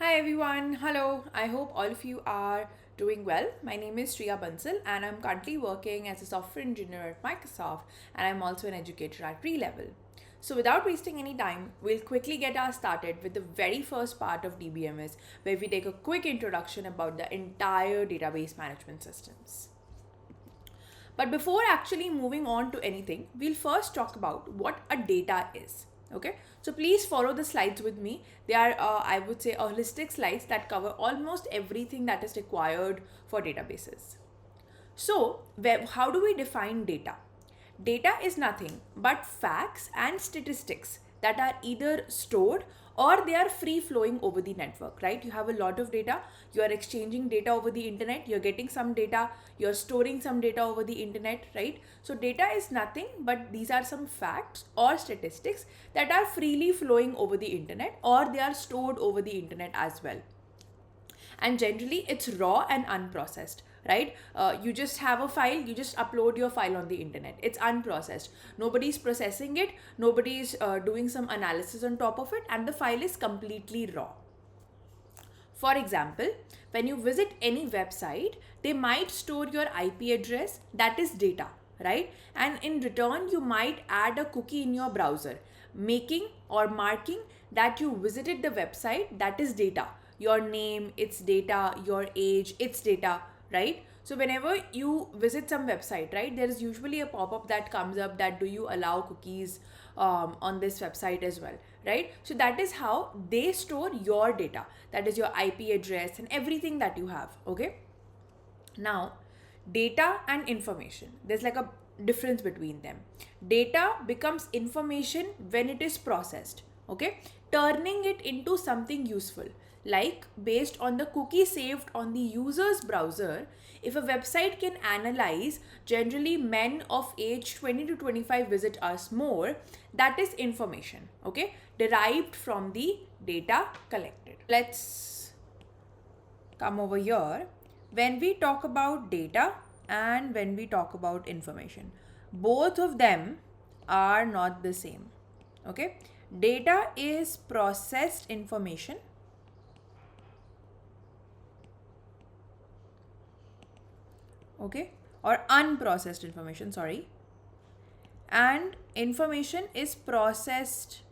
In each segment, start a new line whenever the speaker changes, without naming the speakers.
Hi everyone, hello. I hope all of you are doing well. My name is Shriya Bansal and I'm currently working as a software engineer at Microsoft, and I'm also an educator at pre-level. So without wasting any time, we'll quickly get us started with the very first part of DBMS, where we take a quick introduction about the entire database management systems. But before actually moving on to anything, we'll first talk about what a data is. Okay, so please follow the slides with me. They are, I would say, holistic slides that cover almost everything that is required for databases. So, how do we define data? Data is nothing but facts and statistics that are either stored or they are free flowing over the network, right? You have a lot of data, you are exchanging data over the internet, you're getting some data, you're storing some data over the internet, right? So, data is nothing but these are some facts or statistics that are freely flowing over the internet or they are stored over the internet as well, and generally it's raw and unprocessed, right? You just have a file, you just upload your file on the internet, it's unprocessed, nobody's processing it, nobody's doing some analysis on top of it, and the file is completely raw. For example, when you visit any website, they might store your IP address, that is data, right? And in return, you might add a cookie in your browser, making or marking that you visited the website, that is data. Your name, it's data, your age, it's data, right? So whenever you visit some website, right, there is usually a pop-up that comes up that do you allow cookies on this website as well, right? So that is how they store your data, that is your IP address and everything that you have. Okay, now data and information, there's like a difference between them. Data becomes information when it is processed, okay, turning it into something useful, like based on the cookie saved on the user's browser. If a website can analyze generally men of age 20 to 25 visit us more, that is information, okay, derived from the data collected. Let's come over here. When we talk about data and when we talk about information, both of them are not the same. Okay, data is processed information, okay, or unprocessed information, sorry, and information is processed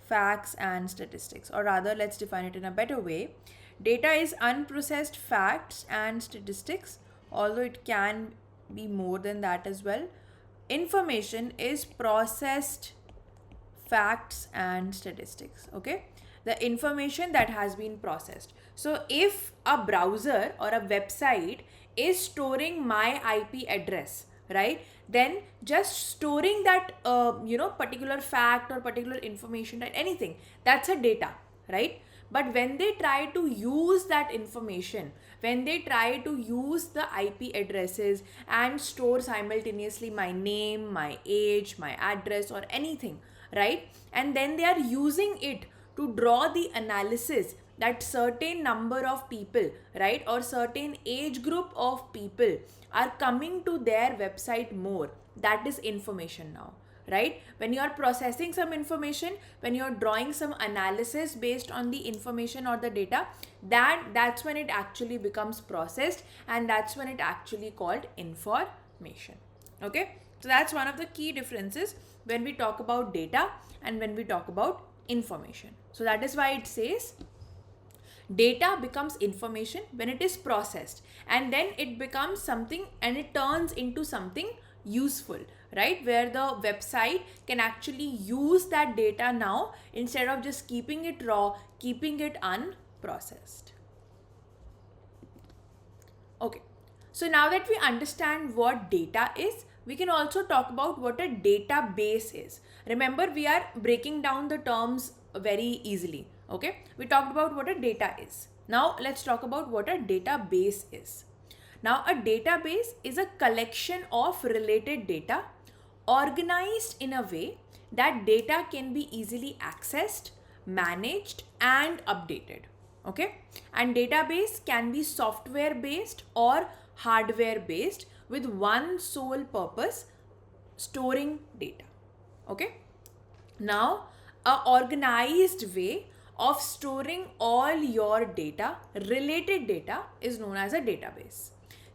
facts and statistics, or rather let's define it in a better way. Data is unprocessed facts and statistics, although it can be more than that as well. Information is processed facts and statistics, okay, the information that has been processed. So if a browser or a website is storing my IP address, right, then just storing that particular fact or particular information, right, anything, that's a data, right? But when they try to use that information, when they try to use the IP addresses and store simultaneously my name, my age, my address, or anything, right, and then they are using it to draw the analysis that certain number of people, right, or certain age group of people are coming to their website more, that is information now, right? When you are processing some information, when you are drawing some analysis based on the information or the data, that's when it actually becomes processed, and that's when it actually called information. Okay, so that's one of the key differences when we talk about data and when we talk about information. So that is why it says data becomes information when it is processed, and then it becomes something and it turns into something useful, right, where the website can actually use that data now instead of just keeping it raw, keeping it unprocessed. Okay, so now that we understand what data is, we can also talk about what a database is. Remember, we are breaking down the terms very easily. Okay, we talked about what a data is. Now let's talk about what a database is. Now, a database is a collection of related data organized in a way that data can be easily accessed, managed, and updated. Okay, and database can be software based or hardware based with one sole purpose: storing data. Okay, now a organized way of storing all your data, related data, is known as a database.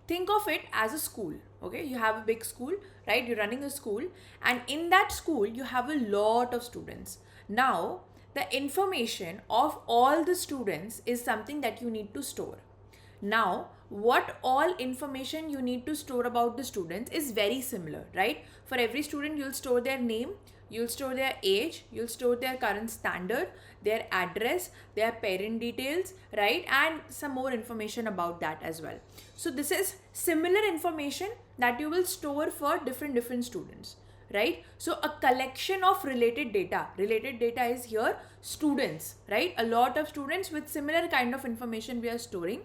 Think of it as a school. Okay, you have a big school, right? You're running a school, and in that school you have a lot of students. Now the information of all the students is something that you need to store. Now, what all information you need to store about the students is very similar, right? For every student, you'll store their name, you'll store their age, you'll store their current standard, their address, their parent details, right? And some more information about that as well. So this is similar information that you will store for different students, right? So a collection of related data is here students, right? A lot of students with similar kind of information we are storing.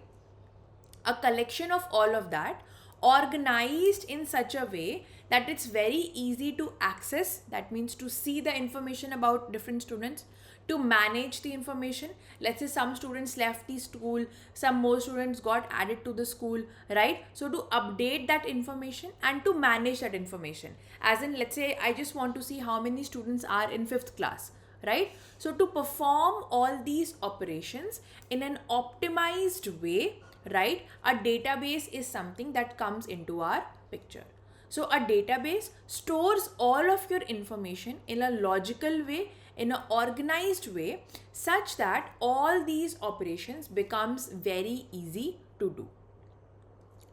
A collection of all of that organized in such a way that it's very easy to access. That means to see the information about different students, to manage the information. Let's say some students left the school, some more students got added to the school, right? So to update that information and to manage that information. As in, let's say I just want to see how many students are in 5th class, right? So to perform all these operations in an optimized way, right, a database is something that comes into our picture. So a database stores all of your information in a logical way, in an organized way, such that all these operations becomes very easy to do.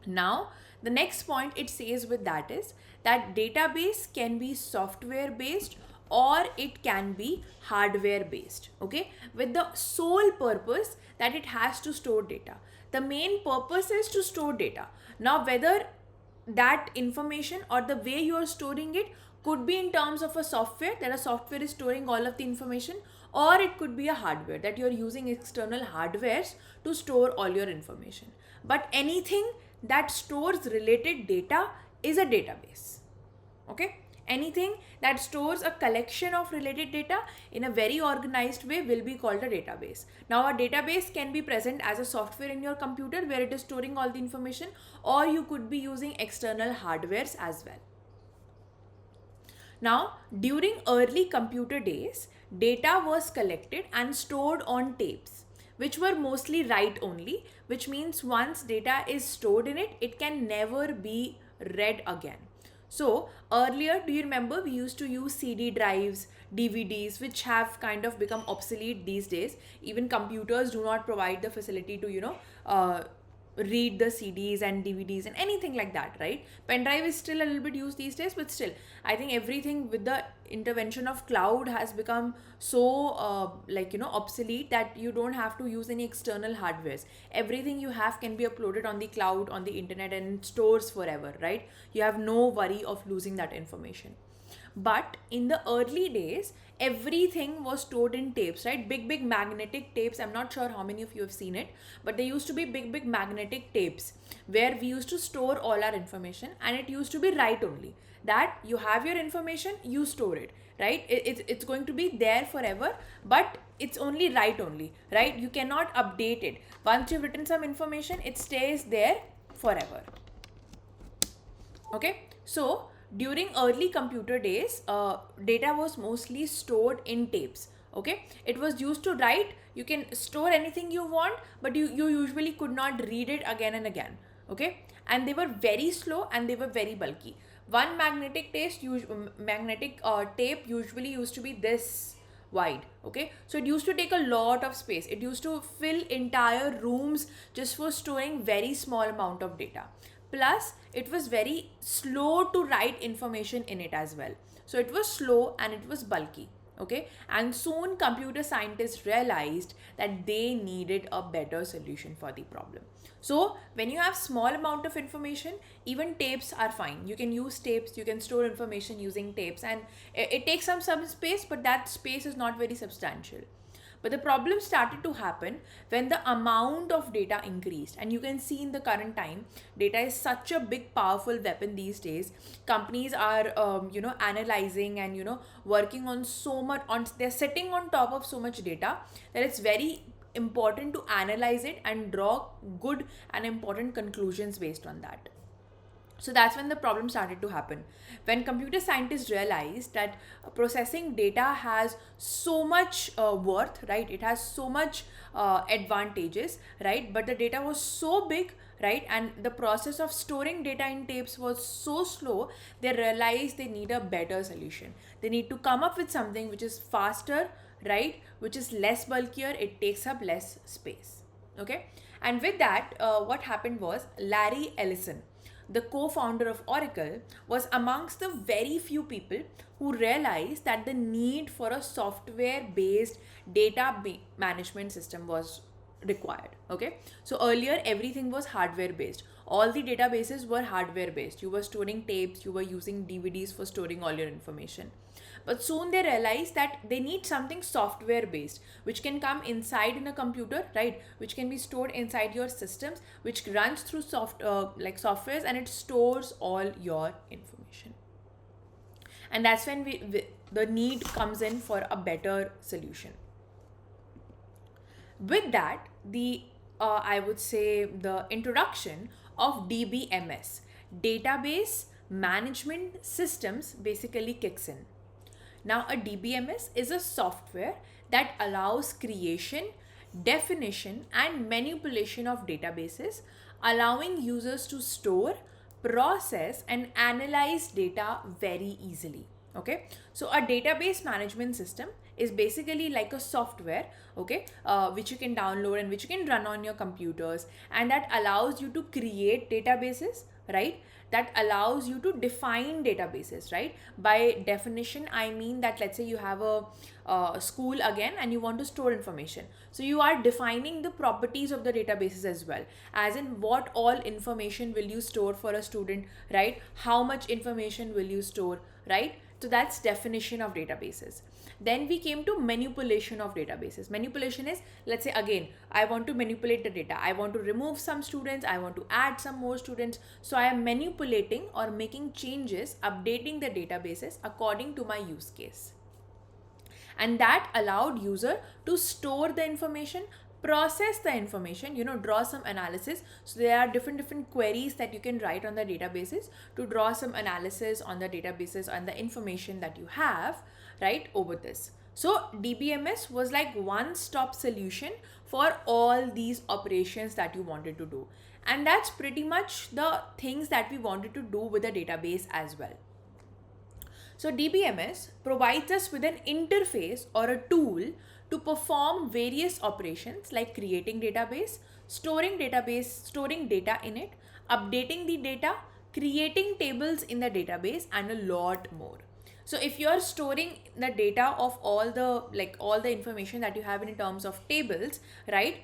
Now, the next point it says with that is that database can be software based or it can be hardware based, okay, with the sole purpose that it has to store data. The main purpose is to store data. Now, whether that information or the way you are storing it could be in terms of a software, that a software is storing all of the information, or it could be a hardware that you are using external hardwares to store all your information. But anything that stores related data is a database, okay? Anything that stores a collection of related data in a very organized way will be called a database. Now, a database can be present as a software in your computer where it is storing all the information, or you could be using external hardwares as well. Now, during early computer days, data was collected and stored on tapes, which were mostly write only, which means once data is stored in it, it can never be read again. So earlier, do you remember we used to use CD drives, DVDs, which have kind of become obsolete these days. Even computers do not provide the facility to, read the CDs and DVDs and anything like that, right? Pen drive is still a little bit used these days, but still, I think everything with the intervention of cloud has become so obsolete that you don't have to use any external hardwares. Everything you have can be uploaded on the cloud, on the internet, and it stores forever, right? You have no worry of losing that information. But in the early days, everything was stored in tapes, right? Big magnetic tapes. I'm not sure how many of you have seen it, but there used to be big magnetic tapes where we used to store all our information, and it used to be write only. That you have your information, you store it, right? It's going to be there forever, but it's only write only, right? You cannot update it. Once you've written some information, it stays there forever. Okay, so during early computer days, data was mostly stored in tapes. Okay, it was used to write. You can store anything you want, but you usually could not read it again and again. Okay, and they were very slow and they were very bulky. One magnetic tape usually used to be this wide. Okay, so it used to take a lot of space. It used to fill entire rooms just for storing very small amount of data. Plus, it was very slow to write information in it as well. So it was slow and it was bulky. Okay, and soon computer scientists realized that they needed a better solution for the problem. So when you have small amount of information, even tapes are fine. You can use tapes, you can store information using tapes, and it takes some space, but that space is not very substantial. But the problem started to happen when the amount of data increased. And you can see in the current time, data is such a big, powerful weapon these days. Companies are, analyzing and, working on so much, they're sitting on top of so much data that it's very important to analyze it and draw good and important conclusions based on that. So that's when the problem started to happen. When computer scientists realized that processing data has so much worth, right? It has so much advantages, right? But the data was so big, right? And the process of storing data in tapes was so slow, they realized they need a better solution. They need to come up with something which is faster, right? Which is less bulkier, it takes up less space. Okay. And with that, what happened was Larry Ellison, the co-founder of Oracle, was amongst the very few people who realized that the need for a software-based management system was required. Okay, so earlier everything was hardware based. All the databases were hardware based. You were storing tapes, you were using DVDs for storing all your information. But soon they realized that they need something software based, which can come inside in a computer, right? Which can be stored inside your systems, which runs through softwares, and it stores all your information. And that's when the need comes in for a better solution. With that, I would say the introduction of DBMS, database management systems, basically kicks in. Now, a DBMS is a software that allows creation, definition, and manipulation of databases, allowing users to store, process, and analyze data very easily. Okay, so a database management system is basically like a software, okay, which you can download and which you can run on your computers, and that allows you to create databases, right? That allows you to define databases, right? By definition, I mean that let's say you have a school again and you want to store information. So you are defining the properties of the databases as well, as in what all information will you store for a student, right? How much information will you store, right? So that's definition of databases. Then we came to manipulation of databases. Manipulation is, let's say again, I want to manipulate the data. I want to remove some students. I want to add some more students. So I am manipulating or making changes, updating the databases according to my use case. And that allowed user to store the information, process the information, draw some analysis. So there are different queries that you can write on the databases to draw some analysis on the databases and the information that you have, right, over this. So DBMS was like one-stop solution for all these operations that you wanted to do. And that's pretty much the things that we wanted to do with the database as well. So DBMS provides us with an interface or a tool to perform various operations like creating database, storing data in it, updating the data, creating tables in the database, and a lot more. So if you're storing the data of all the information that you have in terms of tables, right?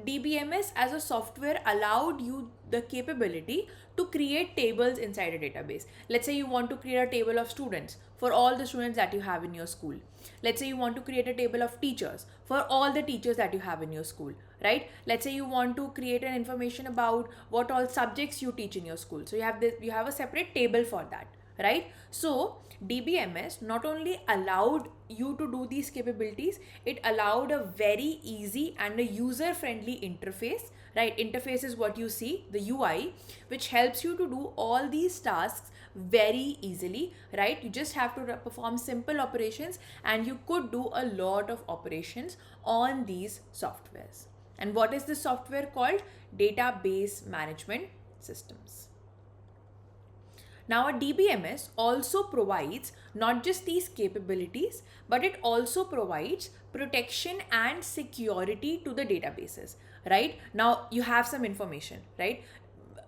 DBMS as a software allowed you the capability to create tables inside a database. Let's say you want to create a table of students for all the students that you have in your school. Let's say you want to create a table of teachers for all the teachers that you have in your school, right? Let's say you want to create an information about what all subjects you teach in your school. So you have a separate table for that, right? So DBMS not only allowed you to do these capabilities, it allowed a very easy and a user-friendly interface, right? Interface is what you see, the UI, which helps you to do all these tasks very easily, right? You just have to perform simple operations and you could do a lot of operations on these softwares. And what is this software called? Database management systems. Now, a DBMS also provides not just these capabilities, but it also provides protection and security to the databases, right? Now, you have some information, right?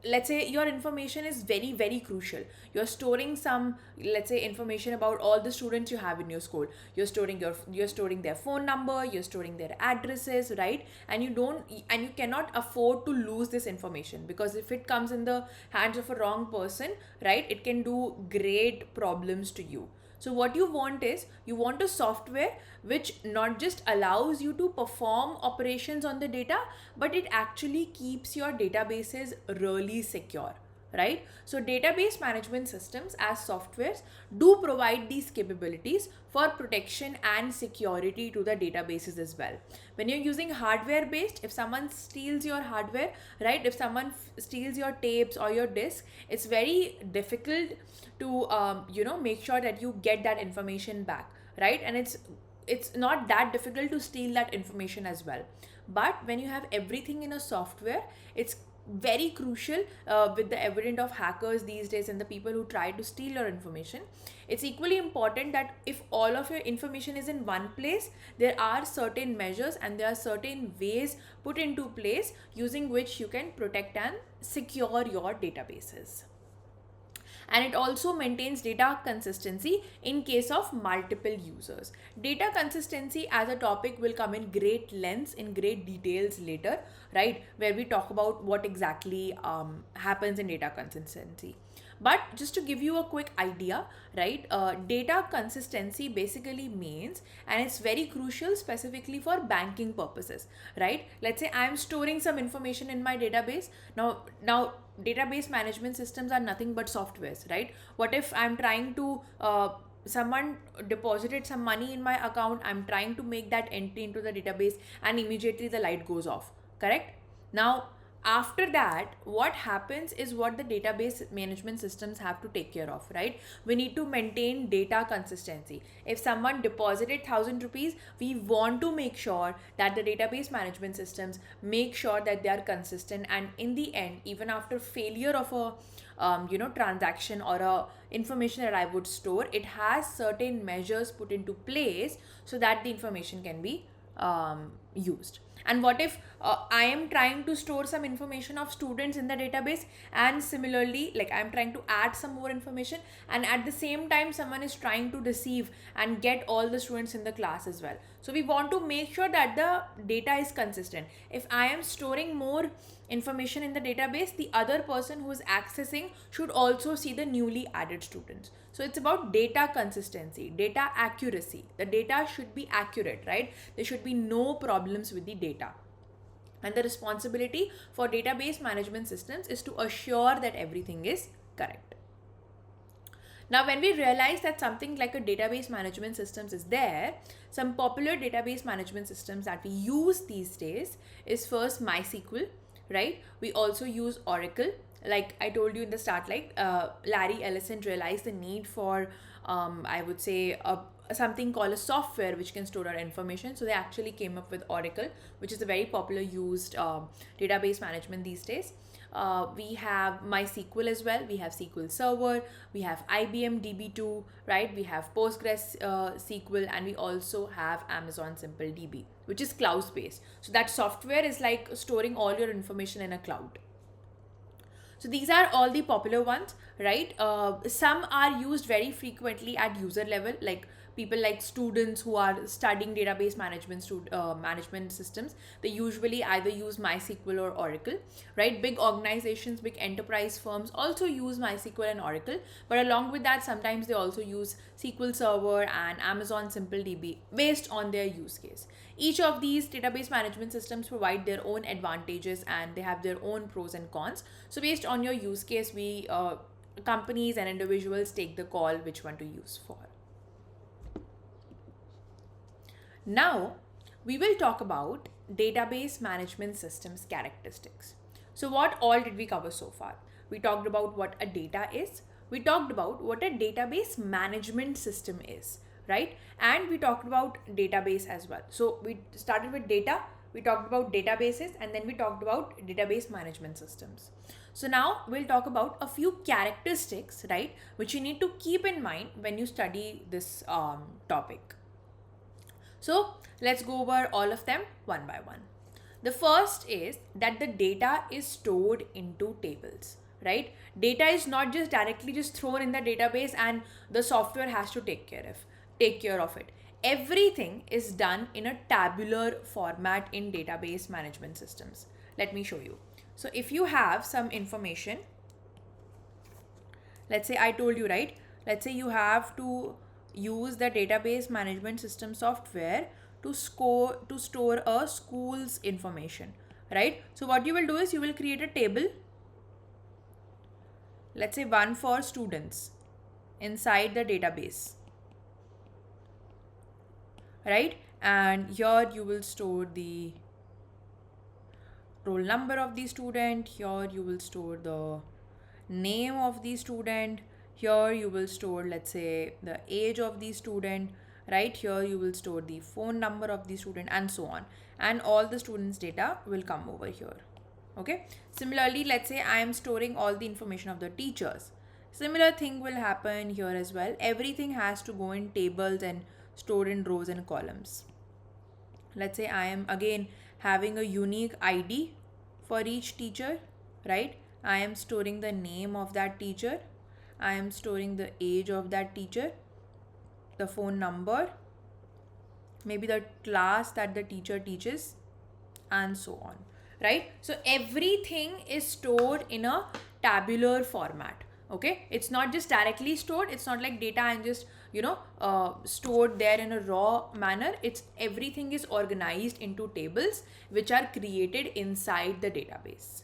Let's say your information is very, very crucial. You're storing some, let's say, information about all the students you have in your school. You're storing their phone number, you're storing their addresses, right? And you cannot afford to lose this information, because if it comes in the hands of a wrong person, right, it can do great problems to you. So what you want is, you want a software which not just allows you to perform operations on the data, but it actually keeps your databases really secure, right? So database management systems as softwares do provide these capabilities for protection and security to the databases as well. When you're using hardware based, if someone steals your hardware, right, if someone steals your tapes or your disk, it's very difficult to make sure that you get that information back, right? And it's not that difficult to steal that information as well. But when you have everything in a software, it's very crucial, with the evidence of hackers these days and the people who try to steal your information. It's equally important that if all of your information is in one place, there are certain measures and there are certain ways put into place using which you can protect and secure your databases. And it also maintains data consistency in case of multiple users. Data consistency as a topic will come in great lengths, in great details later, right, where we talk about what exactly happens in data consistency. But just to give you a quick idea, right, data consistency basically means, and it's very crucial specifically for banking purposes, right? Let's say I'm storing some information in my database. Now database management systems are nothing but softwares, right? What if I'm trying to someone deposited some money in my account, I'm trying to make that entry into the database, and immediately the light goes off, correct? Now after that, what happens is what the database management systems have to take care of, right? We need to maintain data consistency. If someone deposited 1,000 rupees, we want to make sure that the database management systems make sure that they are consistent, and in the end, even after failure of a transaction or a information that I would store, it has certain measures put into place so that the information can be used. And what if I am trying to store some information of students in the database, and similarly, like I'm trying to add some more information, and at the same time someone is trying to deceive and get all the students in the class as well. So we want to make sure that the data is consistent. If I am storing more information in the database, the other person who is accessing should also see the newly added students. So it's about data consistency, data accuracy. The data should be accurate, right? There should be no problems with the data. And the responsibility for database management systems is to assure that everything is correct. Now, when we realize that something like a database management systems is there, some popular database management systems that we use these days is first MySQL, right? We also use Oracle. Like I told you in the start, like Larry Ellison realized the need for, I would say, something called a software which can store our information. So they actually came up with Oracle, which is a very popular used database management these days. We have MySQL as well. We have SQL Server. We have IBM DB2, right? We have Postgres SQL, and we also have Amazon Simple DB, which is cloud based. So that software is like storing all your information in a cloud. So these are all the popular ones, right? Some are used very frequently at user level, like people like students who are studying database management systems. They usually either use MySQL or Oracle, right? Big organizations, big enterprise firms also use MySQL and Oracle, but along with that, sometimes they also use SQL Server and Amazon Simple DB based on their use case. Each of these database management systems provide their own advantages and they have their own pros and cons. So based on your use case, we companies and individuals take the call which one to use for. Now, we will talk about database management systems characteristics. So what all did we cover so far? We talked about what a data is. We talked about what a database management system is, right? And we talked about database as well. So we started with data, we talked about databases, and then we talked about database management systems. So now we'll talk about a few characteristics, right, which you need to keep in mind when you study this topic. So let's go over all of them one by one. The first is that the data is stored into tables, right? Data is not just directly just thrown in the database and the software has to take care of it. Everything is done in a tabular format in database management systems. Let me show you. So if you have some information, let's say I told you, right? Let's say you have to use the database management system software to store a school's information, right? So what you will do is you will create a table. let's say one for students inside the database, right? And here you will store the roll number of the student, here you will store the name of the student, here you will store, let's say, the age of the student, right? Here you will store the phone number of the student, and so on, and all the students data will come over here. Okay, similarly, let's say I am storing all the information of the teachers. Similar thing will happen here as well. Everything has to go in tables and stored in rows and columns. Let's say I am again having a unique ID for each teacher, right? I am storing the name of that teacher, I am storing the age of that teacher, the phone number, maybe the class that the teacher teaches, and so on, right? So everything is stored in a tabular format. Okay, it's not just directly stored, it's not like data and just stored there in a raw manner. It's everything is organized into tables which are created inside the database.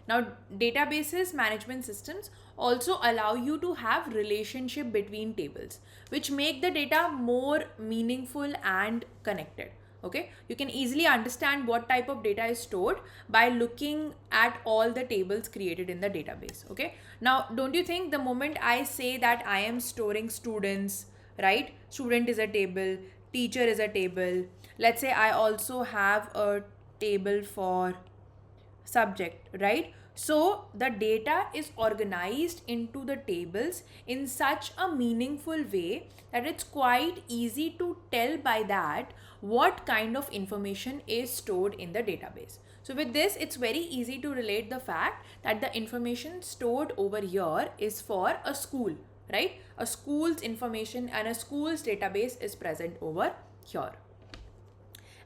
Now, databases management systems also allow you to have relationship between tables, which make the data more meaningful and connected. Okay, you can easily understand what type of data is stored by looking at all the tables created in the database. Okay, now don't you think the moment I say that I am storing students, right? Student is a table, teacher is a table. Let's say I also have a table for subject, right? So the data is organized into the tables in such a meaningful way that it's quite easy to tell by that what kind of information is stored in the database. So with this, it's very easy to relate the fact that the information stored over here is for a school, right? A school's information and a school's database is present over here.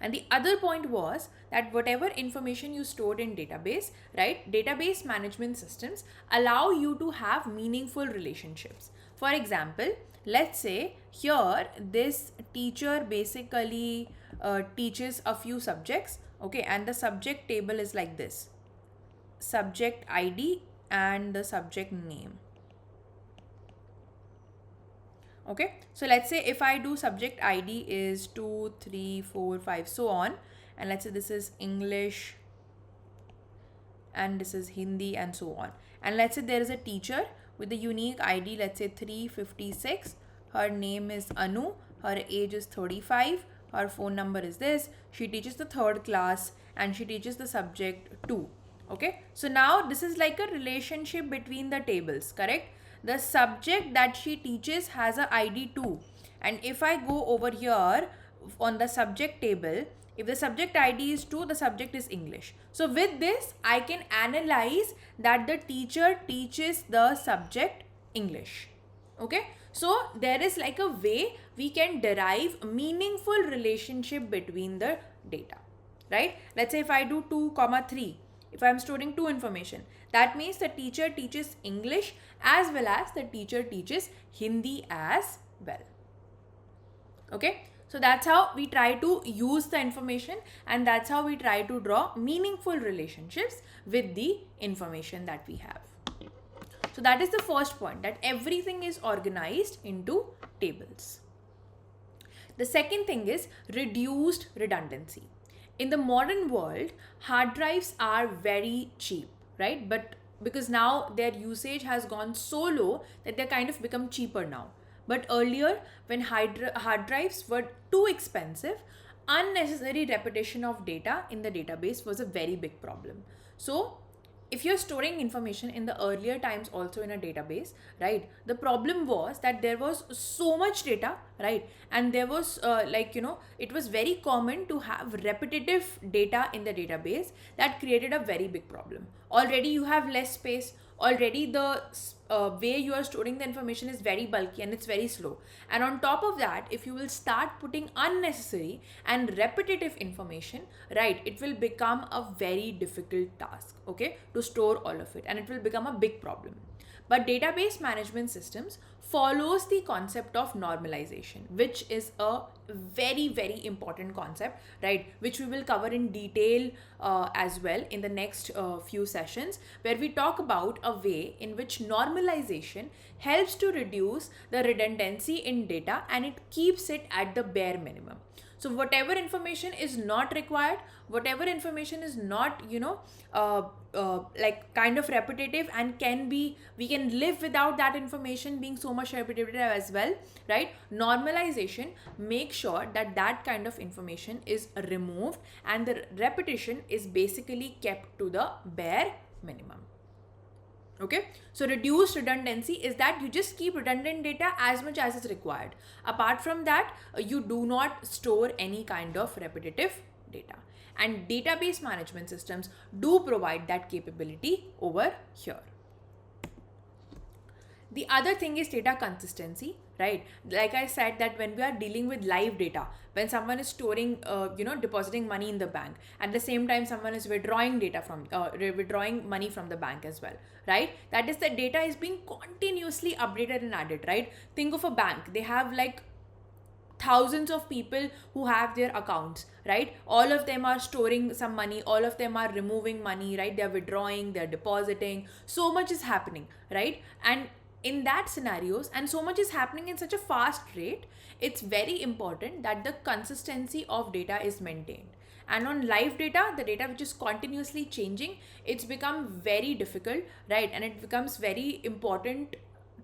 And the other point was that whatever information you stored in database, right, database management systems allow you to have meaningful relationships. For example, let's say here this teacher basically teaches a few subjects, okay, and the subject table is like this: subject ID and the subject name. Okay, so let's say if I do subject ID is 2, 3, 4, 5, so on, and let's say this is English and this is Hindi and so on, and let's say there is a teacher with a unique ID, let's say 356, her name is Anu, her age is 35, her phone number is this, she teaches the 3rd class and she teaches the subject 2. Okay, so now this is like a relationship between the tables, correct? The subject that she teaches has a ID 2, and if I go over here on the subject table, if the subject ID is 2, the subject is English. So with this, I can analyze that the teacher teaches the subject English. Okay, so there is like a way we can derive meaningful relationship between the data, right? Let's say if I do 2, 3, if I'm storing 2 information, that means the teacher teaches English as well as the teacher teaches Hindi as well. Okay, so that's how we try to use the information, and that's how we try to draw meaningful relationships with the information that we have. So that is the first point, that everything is organized into tables. The second thing is reduced redundancy. In the modern world, hard drives are very cheap, right? But because now their usage has gone so low that they kind of become cheaper now. But earlier, when hard drives were too expensive, unnecessary repetition of data in the database was a very big problem. So if you're storing information in the earlier times also in a database, right, the problem was that there was so much data, right, and there was it was very common to have repetitive data in the database that created a very big problem. Already you have less space, already the way you are storing the information is very bulky and it's very slow, and on top of that, if you will start putting unnecessary and repetitive information, right, it will become a very difficult task, okay, to store all of it, and it will become a big problem. But database management systems follows the concept of normalization, which is a very important concept, right, which we will cover in detail as well in the next few sessions, where we talk about a way in which normalization helps to reduce the redundancy in data and it keeps it at the bare minimum. So whatever information is not required, whatever information is not, like kind of repetitive and we can live without that information being so much repetitive as well, right? Normalization makes sure that that kind of information is removed and the repetition is basically kept to the bare minimum. Okay, so reduced redundancy is that you just keep redundant data as much as is required. Apart from that, you do not store any kind of repetitive data. And database management systems do provide that capability over here. The other thing is data consistency, right? Like I said, that when we are dealing with live data, when someone is storing, depositing money in the bank, at the same time someone is withdrawing data from, withdrawing money from the bank as well, right? That is, the data is being continuously updated and added, right? Think of a bank. They have like thousands of people who have their accounts, right? All of them are storing some money, all of them are removing money, right? They're withdrawing, they're depositing, so much is happening, right? And in that scenarios, and so much is happening in such a fast rate, it's very important that the consistency of data is maintained. And on live data, the data which is continuously changing, it's become very difficult, right? And it becomes very important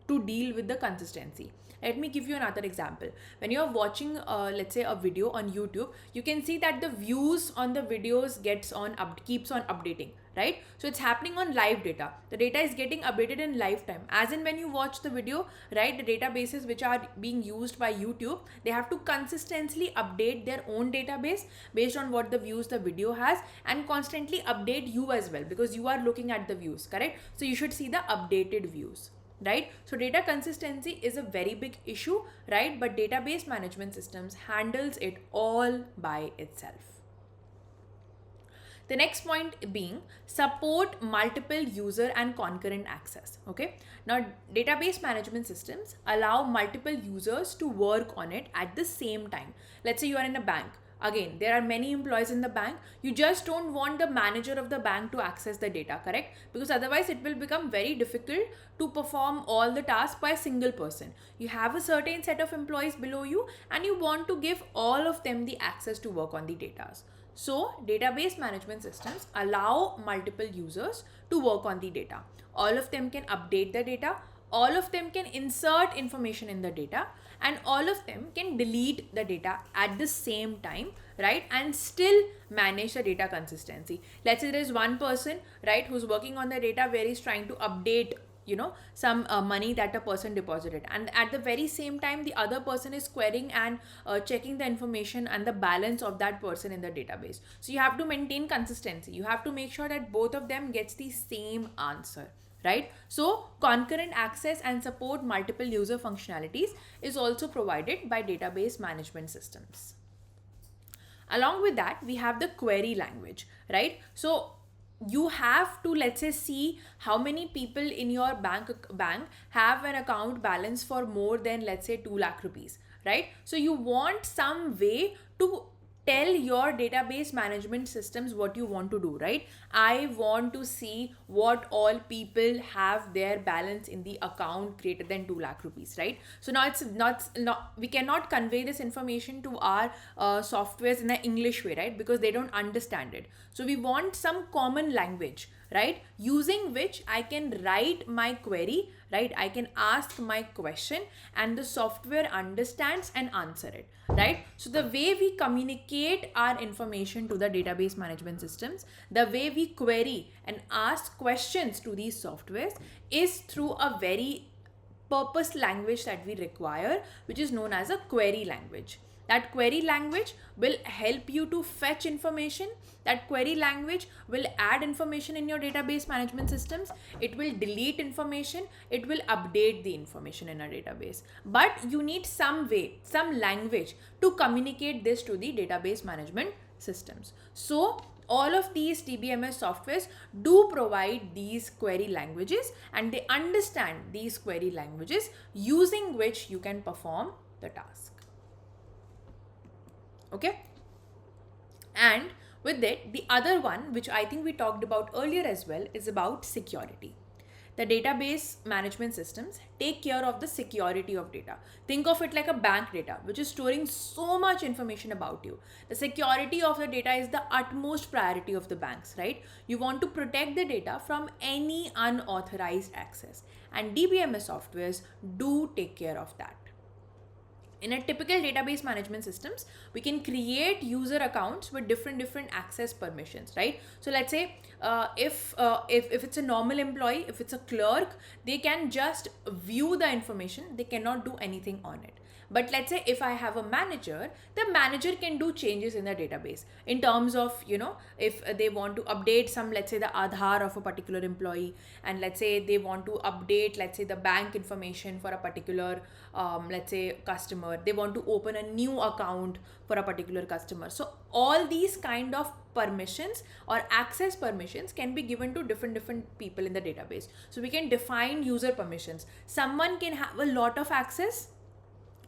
to deal with the consistency. Let me give you another example. When you're watching, let's say, a video on YouTube, you can see that the views on the videos keeps on updating, right? So it's happening on live data. The data is getting updated in lifetime. As in when you watch the video, right, the databases which are being used by YouTube, they have to consistently update their own database based on what the views the video has and constantly update you as well, because you are looking at the views, correct? So you should see the updated views, right? So data consistency is a very big issue, right? But database management systems handles it all by itself. The next point being support multiple user and concurrent access. Okay, now database management systems allow multiple users to work on it at the same time. Let's say you are in a bank. Again, there are many employees in the bank. You just don't want the manager of the bank to access the data, correct? Because otherwise it will become very difficult to perform all the tasks by a single person. You have a certain set of employees below you and you want to give all of them the access to work on the data. So database management systems allow multiple users to work on the data. All of them can update the data. All of them can insert information in the data, and all of them can delete the data at the same time, right? And still manage the data consistency. Let's say there is one person, right, who's working on the data where he's trying to update, some money that a person deposited, and at the very same time the other person is querying and checking the information and the balance of that person in the database. So you have to maintain consistency. You have to make sure that both of them gets the same answer, right? So concurrent access and support multiple user functionalities is also provided by database management systems. Along with that, we have the query language, right? So you have to, let's say, see how many people in your bank have an account balance for more than, let's say, 2 lakh rupees, right? So you want some way to tell your database management systems what you want to do, right? I want to see what all people have their balance in the account greater than 2 lakh rupees, right? So now it's not we cannot convey this information to our softwares in an English way, right? Because they don't understand it. So we want some common language, right, using which I can write my query, right? I can ask my question and the software understands and answer it, right? So the way we communicate our information to the database management systems, the way we query and ask questions to these softwares is through a very purpose language that we require, which is known as a query language. That query language will help you to fetch information. That query language will add information in your database management systems. It will delete information. It will update the information in a database. But you need some way, some language to communicate this to the database management systems. So All of these TBMS softwares do provide these query languages, and they understand these query languages using which you can perform the task. Okay. And with it, the other one, which I think we talked about earlier as well, is about security. The database management systems take care of the security of data. Think of it like a bank data, which is storing so much information about you. The security of the data is the utmost priority of the banks, right? You want to protect the data from any unauthorized access, and DBMS softwares do take care of that. In a typical database management systems, we can create user accounts with different access permissions, right? So let's say if it's a normal employee, if it's a clerk, they can just view the information, they cannot do anything on it. But let's say if I have a manager, the manager can do changes in the database in terms of, if they want to update some, let's say the Aadhaar of a particular employee, and let's say they want to update, let's say the bank information for a particular, let's say customer, they want to open a new account for a particular customer. So all these kind of permissions or access permissions can be given to different people in the database. So we can define user permissions. Someone can have a lot of access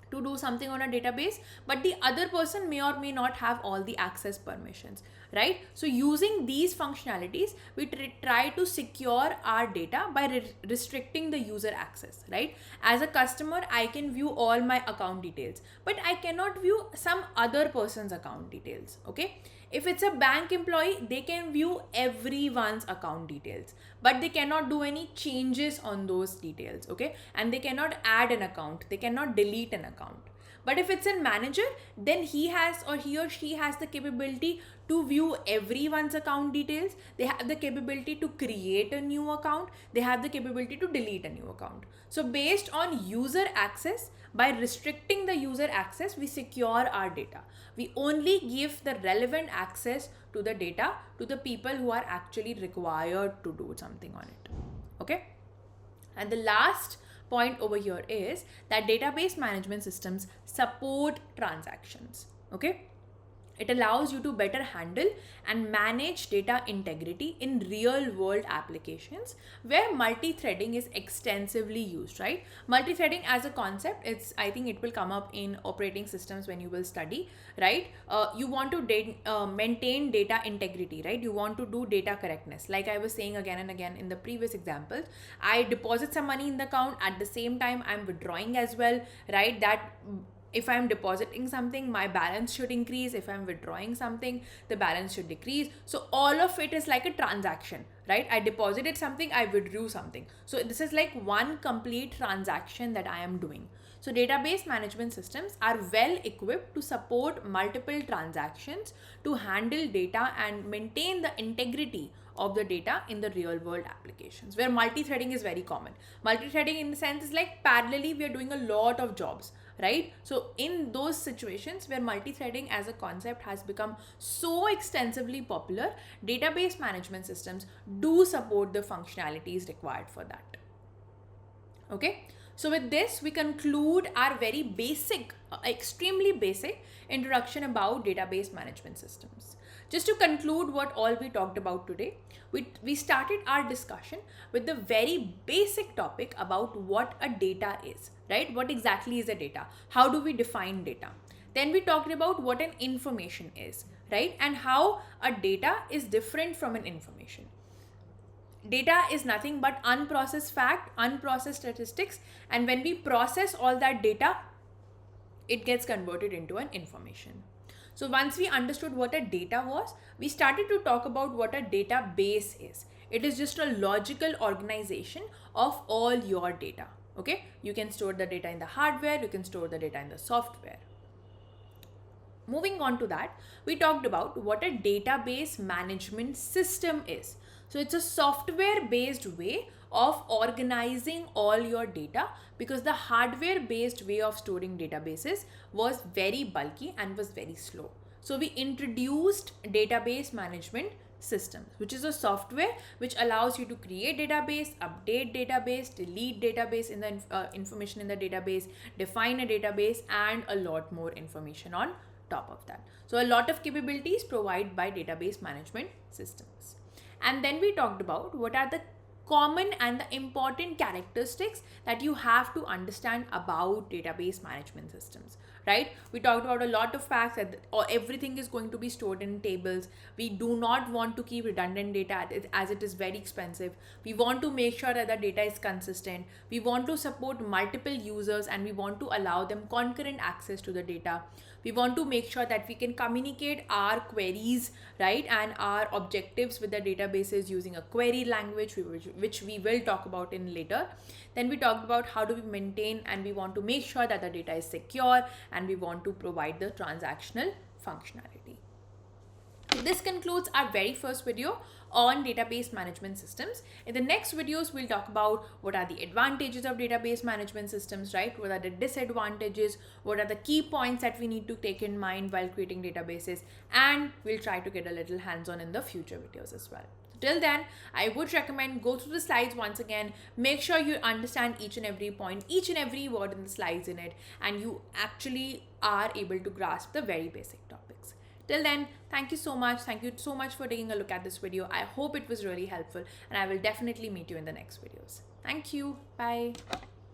to do something on a database, but the other person may or may not have all the access permissions, right? So using these functionalities, we try to secure our data by restricting the user access, right? As a customer, I can view all my account details, but I cannot view some other person's account details, okay? If it's a bank employee, they can view everyone's account details, but they cannot do any changes on those details, okay? And they cannot add an account, they cannot delete an account. But if it's a manager, then he or she has the capability to view everyone's account details. They have the capability to create a new account. They have the capability to delete a new account. So based on user access, by restricting the user access, we secure our data. We only give the relevant access to the data to the people who are actually required to do something on it. Okay? And the last point over here is that database management systems support transactions. Okay? It allows you to better handle and manage data integrity in real world applications where multi-threading is extensively used, right? Multi-threading as a concept, I think it will come up in operating systems when you will study, right? You want to maintain data integrity, right? You want to do data correctness. Like I was saying again and again in the previous example, I deposit some money in the account, at the same time I'm withdrawing as well, right? That if I'm depositing something, my balance should increase. If I'm withdrawing something, the balance should decrease. So all of it is like a transaction, right? I deposited something, I withdrew something. So this is like one complete transaction that I am doing. So database management systems are well equipped to support multiple transactions to handle data and maintain the integrity of the data in the real world applications where multi-threading is very common. Multi-threading in the sense is like parallelly we are doing a lot of jobs, right? So in those situations where multi-threading as a concept has become so extensively popular, database management systems do support the functionalities required for that. Okay, so with this we conclude our very basic, extremely basic introduction about database management systems. Just to conclude what all we talked about today, we started our discussion with the very basic topic about what a data is, right? What exactly is a data? How do we define data? Then we talked about what an information is, right? And how a data is different from an information. Data is nothing but unprocessed fact, unprocessed statistics, and when we process all that data, it gets converted into an information. So once we understood what a data was, we started to talk about what a database is. It is just a logical organization of all your data. Okay, you can store the data in the hardware, you can store the data in the software. Moving on to that, we talked about what a database management system is. So it's a software-based way of organizing all your data, because the hardware-based way of storing databases was very bulky and was very slow. So we introduced database management systems, which is a software which allows you to create database, update database, delete database information in the database, define a database, and a lot more information on top of that. So a lot of capabilities provided by database management systems. And then we talked about what are the common and the important characteristics that you have to understand about database management systems, right? We talked about a lot of facts that everything is going to be stored in tables. We do not want to keep redundant data as it is very expensive. We want to make sure that the data is consistent. We want to support multiple users and we want to allow them concurrent access to the data. We want to make sure that we can communicate our queries, right, and our objectives with the databases using a query language, which we will talk about in later. Then we talked about how do we maintain, and we want to make sure that the data is secure, and we want to provide the transactional functionality. So this concludes our very first video on database management systems. In the next videos, we'll talk about what are the advantages of database management systems, right? What are the disadvantages? What are the key points that we need to take in mind while creating databases? And we'll try to get a little hands-on in the future videos as well. Till then, I would recommend go through the slides once again, make sure you understand each and every point, each and every word in the slides in it, and you actually are able to grasp the very basic topics. Till then, thank you so much. Thank you so much for taking a look at this video. I hope it was really helpful, and I will definitely meet you in the next videos. Thank you. Bye.